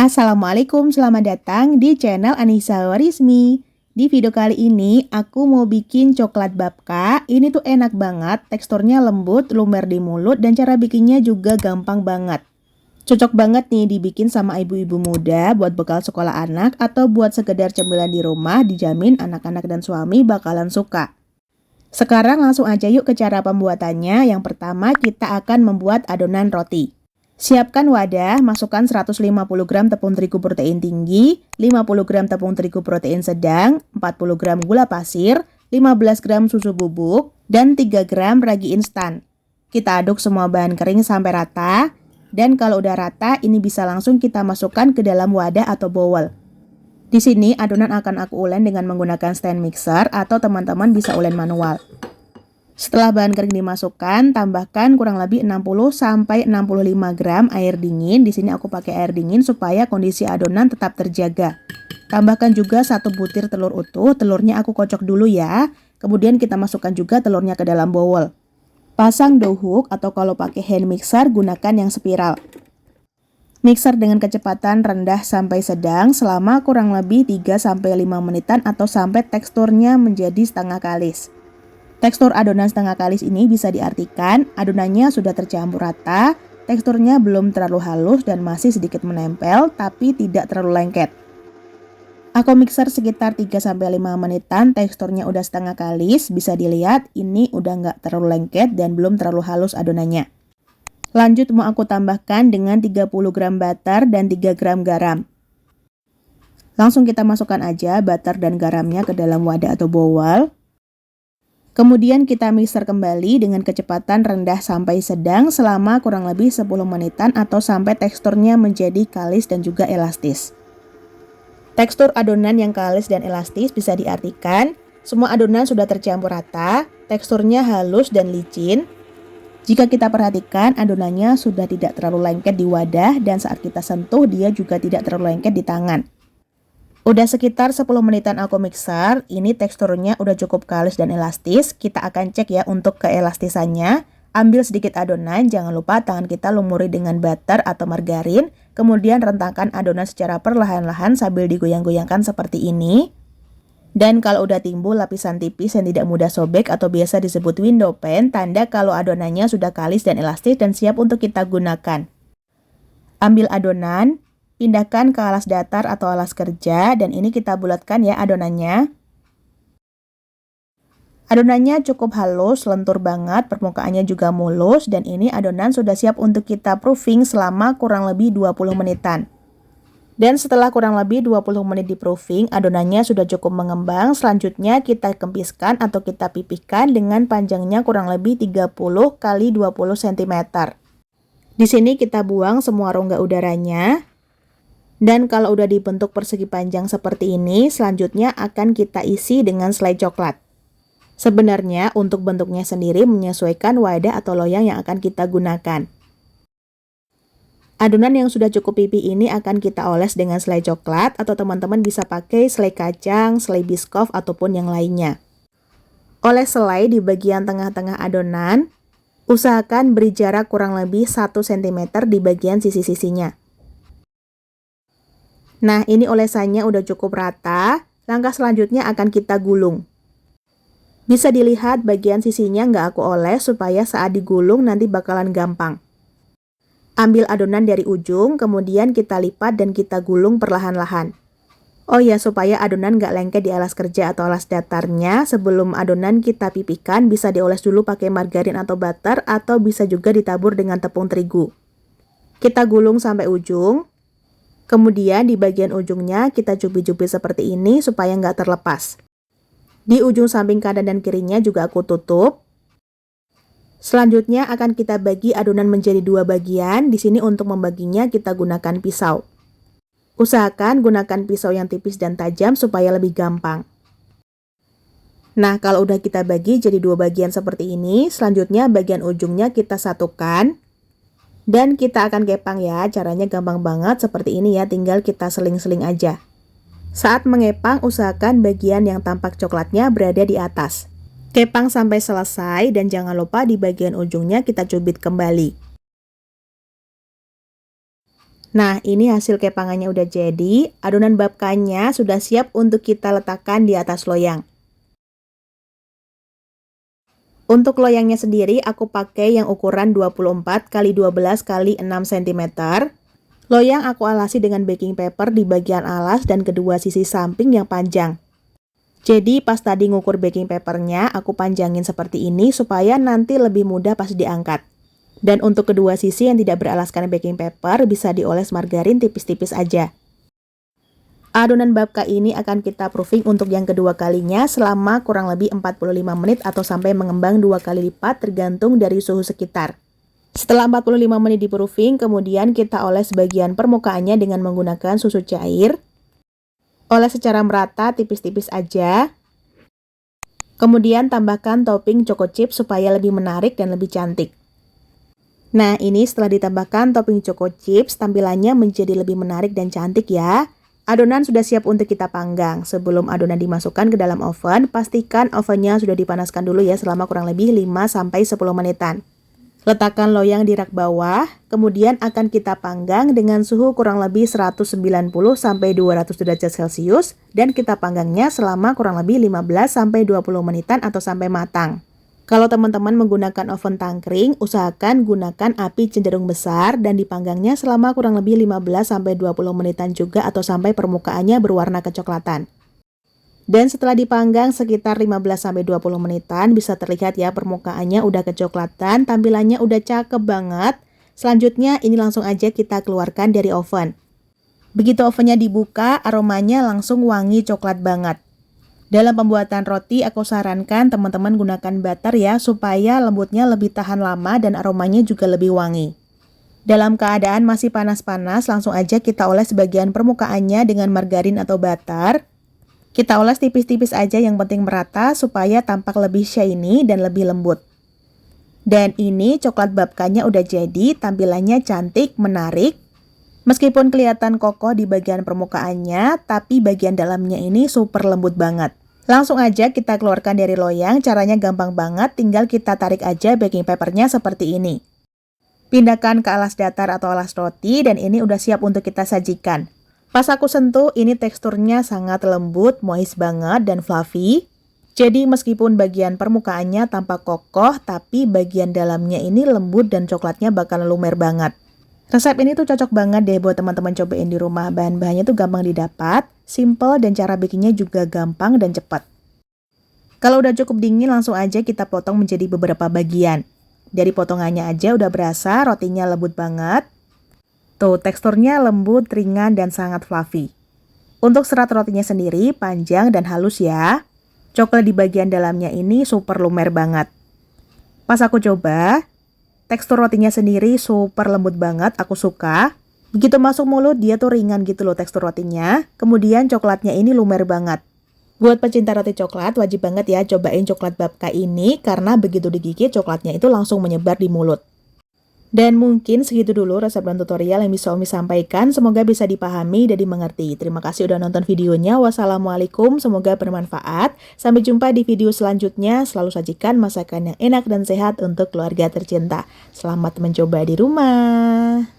Assalamualaikum, selamat datang di channel Anissa Warismi. Di video kali ini aku mau bikin coklat babka. Ini tuh enak banget, teksturnya lembut, lumer di mulut, dan cara bikinnya juga gampang banget. Cocok banget nih dibikin sama ibu-ibu muda buat bekal sekolah anak atau buat sekedar cemilan di rumah, dijamin anak-anak dan suami bakalan suka. Sekarang langsung aja yuk ke cara pembuatannya. Yang pertama kita akan membuat adonan roti. Siapkan wadah, masukkan 150 gram tepung terigu protein tinggi, 50 gram tepung terigu protein sedang, 40 gram gula pasir, 15 gram susu bubuk, dan 3 gram ragi instan. Kita aduk semua bahan kering sampai rata, dan kalau udah rata, ini bisa langsung kita masukkan ke dalam wadah atau bowl. Di sini adonan akan aku ulen dengan menggunakan stand mixer atau teman-teman bisa ulen manual. Setelah bahan kering dimasukkan, tambahkan kurang lebih 60-65 gram air dingin. Di sini aku pakai air dingin supaya kondisi adonan tetap terjaga. Tambahkan juga 1 butir telur utuh, telurnya aku kocok dulu ya. Kemudian kita masukkan juga telurnya ke dalam bowl. Pasang dough hook atau kalau pakai hand mixer gunakan yang spiral. Mixer dengan kecepatan rendah sampai sedang selama kurang lebih 3-5 menitan atau sampai teksturnya menjadi setengah kalis. Tekstur adonan setengah kalis ini bisa diartikan adonannya sudah tercampur rata, teksturnya belum terlalu halus dan masih sedikit menempel tapi tidak terlalu lengket. Aku mixer sekitar 3-5 menitan, teksturnya udah setengah kalis, bisa dilihat ini udah nggak terlalu lengket dan belum terlalu halus adonannya. Lanjut mau aku tambahkan dengan 30 gram butter dan 3 gram garam. Langsung kita masukkan aja butter dan garamnya ke dalam wadah atau bowl. Kemudian kita mixer kembali dengan kecepatan rendah sampai sedang selama kurang lebih 10 menitan atau sampai teksturnya menjadi kalis dan juga elastis. Tekstur adonan yang kalis dan elastis bisa diartikan semua adonan sudah tercampur rata, teksturnya halus dan licin. Jika kita perhatikan adonannya sudah tidak terlalu lengket di wadah dan saat kita sentuh dia juga tidak terlalu lengket di tangan. Udah sekitar 10 menitan aku mixer, ini teksturnya udah cukup kalis dan elastis. Kita akan cek ya untuk keelastisannya. Ambil sedikit adonan, jangan lupa tangan kita lumuri dengan butter atau margarin. Kemudian rentangkan adonan secara perlahan-lahan sambil digoyang-goyangkan seperti ini. Dan kalau udah timbul lapisan tipis yang tidak mudah sobek atau biasa disebut window pane, tanda kalau adonannya sudah kalis dan elastis dan siap untuk kita gunakan. Ambil adonan, pindahkan ke alas datar atau alas kerja dan ini kita bulatkan ya adonannya. Adonannya cukup halus, lentur banget, permukaannya juga mulus dan ini adonan sudah siap untuk kita proofing selama kurang lebih 20 menitan. Dan setelah kurang lebih 20 menit di proofing, adonannya sudah cukup mengembang. Selanjutnya kita kempiskan atau kita pipihkan dengan panjangnya kurang lebih 30 x 20 cm. Di sini kita buang semua rongga udaranya. Dan kalau udah dibentuk persegi panjang seperti ini, selanjutnya akan kita isi dengan selai coklat. Sebenarnya untuk bentuknya sendiri menyesuaikan wadah atau loyang yang akan kita gunakan. Adonan yang sudah cukup pipih ini akan kita oles dengan selai coklat atau teman-teman bisa pakai selai kacang, selai biskof ataupun yang lainnya. Oles selai di bagian tengah-tengah adonan, usahakan beri jarak kurang lebih 1 cm di bagian sisi-sisinya. Nah, ini olesannya udah cukup rata. Langkah selanjutnya akan kita gulung. Bisa dilihat bagian sisinya nggak aku oles supaya saat digulung nanti bakalan gampang. Ambil adonan dari ujung, kemudian kita lipat dan kita gulung perlahan-lahan. Oh ya, supaya adonan nggak lengket di alas kerja atau alas datarnya, sebelum adonan kita pipihkan bisa dioles dulu pakai margarin atau butter atau bisa juga ditabur dengan tepung terigu. Kita gulung sampai ujung. Kemudian di bagian ujungnya kita cubit-cubit seperti ini supaya nggak terlepas. Di ujung samping kanan dan kirinya juga aku tutup. Selanjutnya akan kita bagi adonan menjadi 2 bagian. Di sini untuk membaginya kita gunakan pisau. Usahakan gunakan pisau yang tipis dan tajam supaya lebih gampang. Nah, kalau udah kita bagi jadi 2 bagian seperti ini, selanjutnya bagian ujungnya kita satukan. Dan kita akan kepang ya, caranya gampang banget seperti ini ya, tinggal kita seling-seling aja. Saat mengepang, usahakan bagian yang tampak coklatnya berada di atas. Kepang sampai selesai dan jangan lupa di bagian ujungnya kita cubit kembali. Nah, ini hasil kepangannya udah jadi. Adonan babkanya sudah siap untuk kita letakkan di atas loyang. Untuk loyangnya sendiri, aku pakai yang ukuran 24 x 12 x 6 cm. Loyang aku alasi dengan baking paper di bagian alas dan kedua sisi samping yang panjang. Jadi pas tadi ngukur baking papernya, aku panjangin seperti ini supaya nanti lebih mudah pas diangkat. Dan untuk kedua sisi yang tidak beralaskan baking paper, bisa dioles margarin tipis-tipis aja. Adonan babka ini akan kita proofing untuk yang kedua kalinya selama kurang lebih 45 menit atau sampai mengembang 2 kali lipat tergantung dari suhu sekitar. Setelah 45 menit di proofing, kemudian kita oles bagian permukaannya dengan menggunakan susu cair. Oles secara merata tipis-tipis aja. Kemudian tambahkan topping choco chip supaya lebih menarik dan lebih cantik. Nah, ini setelah ditambahkan topping choco chips, tampilannya menjadi lebih menarik dan cantik ya. Adonan sudah siap untuk kita panggang. Sebelum adonan dimasukkan ke dalam oven, pastikan ovennya sudah dipanaskan dulu ya selama kurang lebih 5-10 menitan. Letakkan loyang di rak bawah, kemudian akan kita panggang dengan suhu kurang lebih 190-200 derajat Celcius dan kita panggangnya selama kurang lebih 15-20 menitan atau sampai matang. Kalau teman-teman menggunakan oven tangkring, usahakan gunakan api cenderung besar dan dipanggangnya selama kurang lebih 15-20 menitan juga atau sampai permukaannya berwarna kecoklatan. Dan setelah dipanggang sekitar 15-20 menitan, bisa terlihat ya permukaannya udah kecoklatan, tampilannya udah cakep banget. Selanjutnya ini langsung aja kita keluarkan dari oven. Begitu ovennya dibuka, aromanya langsung wangi coklat banget. Dalam pembuatan roti, aku sarankan teman-teman gunakan butter ya, supaya lembutnya lebih tahan lama dan aromanya juga lebih wangi. Dalam keadaan masih panas-panas, langsung aja kita oles bagian permukaannya dengan margarin atau butter. Kita oles tipis-tipis aja, yang penting merata supaya tampak lebih shiny dan lebih lembut. Dan ini coklat babkanya udah jadi, tampilannya cantik, menarik. Meskipun kelihatan kokoh di bagian permukaannya, tapi bagian dalamnya ini super lembut banget. Langsung aja kita keluarkan dari loyang, caranya gampang banget, tinggal kita tarik aja baking papernya seperti ini. Pindahkan ke alas datar atau alas roti dan ini udah siap untuk kita sajikan. Pas aku sentuh, ini teksturnya sangat lembut, moist banget dan fluffy. Jadi meskipun bagian permukaannya tampak kokoh, tapi bagian dalamnya ini lembut dan coklatnya bakal lumer banget. Resep ini tuh cocok banget deh buat teman-teman cobain di rumah. Bahan-bahannya tuh gampang didapat, simple dan cara bikinnya juga gampang dan cepat. Kalau udah cukup dingin, langsung aja kita potong menjadi beberapa bagian. Dari potongannya aja udah berasa rotinya lembut banget. Tuh, teksturnya lembut, ringan, dan sangat fluffy. Untuk serat rotinya sendiri, panjang dan halus ya. Coklat di bagian dalamnya ini super lumer banget. Pas aku coba, tekstur rotinya sendiri super lembut banget, aku suka. Begitu masuk mulut, dia tuh ringan gitu loh tekstur rotinya. Kemudian coklatnya ini lumer banget. Buat pecinta roti coklat, wajib banget ya cobain coklat babka ini, karena begitu digigit, coklatnya itu langsung menyebar di mulut. Dan mungkin segitu dulu resep dan tutorial yang bisa Umi sampaikan. Semoga bisa dipahami dan dimengerti. Terima kasih udah nonton videonya. Wassalamualaikum, semoga bermanfaat. Sampai jumpa di video selanjutnya. Selalu sajikan masakan yang enak dan sehat untuk keluarga tercinta. Selamat mencoba di rumah.